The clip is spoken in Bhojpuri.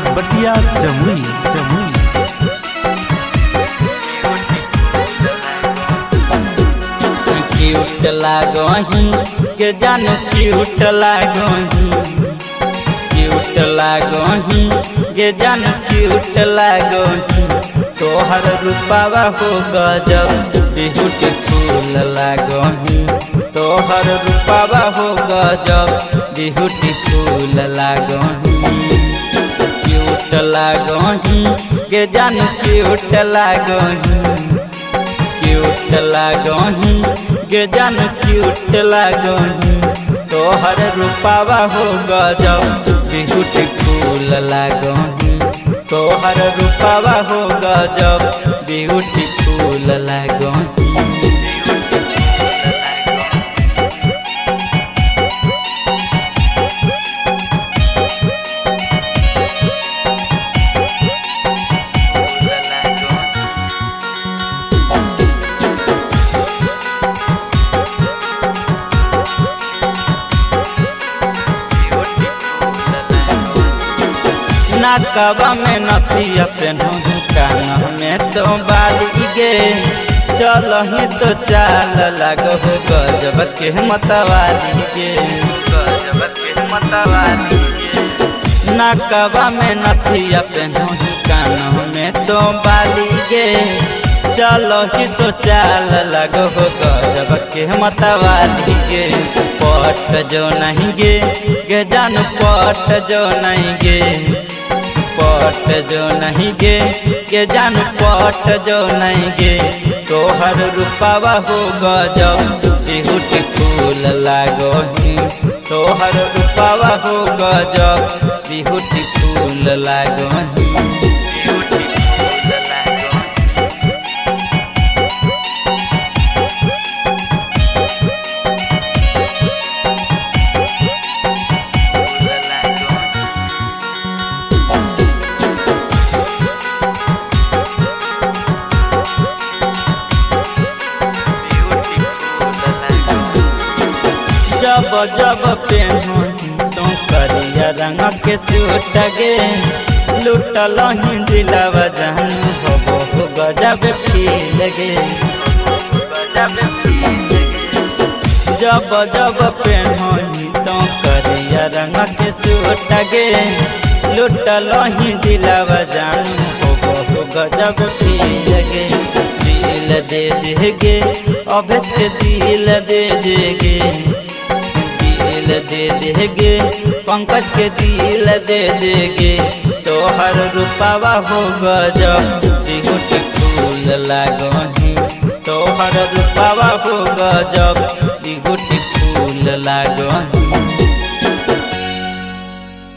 बटिया जमुई जमुई। क्यूट लागही के जानो क्यूट लागही, क्यूट लागही के जानो क्यूट लागही। तोहर रूपावा हो गजब ब्यूटीफुल लागही, तोहर रूपावा हो गजब ब्यूटीफुल लागही। क्यूट लागही के जानो क्यूट लागही, क्यूट लागही के जानो क्यूट लागही। तोहर रूपावा हो गजब ब्यूटीफुल लागही, तोहर रूपावा हो गजब ब्यूटीफुल लागही। नाकवा में नथिया पेन्हू कान में तो बाली गे। चलही तो चाल लागो गजब के मतवाली गे, गजब के मतवाली गे। नाकवा में नथिया पेन्हू कान में तो बाली गे। चलही तो चाल लागो गजब के मतवाली गे। पट जो नहीं गे जान पट जो नहीं गे, पट जो नहीं गे जान पट जो नहीं गे। तोहर रूपावा हो गजब ब्यूटीफुल लागही, तोहर रूपावा हो गजब ब्यूटीफुल लागही। जब जब पेन्हू तो करिया रंग के सूट गे। लुटल ही दिलावा जानू हो गजब फील गे, जब जब पेन्हू तो करिया रंग के सूट गे। लुटल ही दिलावा जानू हो गजब फील गे। दिल दे देगे अभेस के दिल दे देगे, दिल दे देगे पंकज के दिल दे देगे। तोहर रूपावा हो गजब ब्यूटीफुल लागही, तोहर रूपावा हो गजब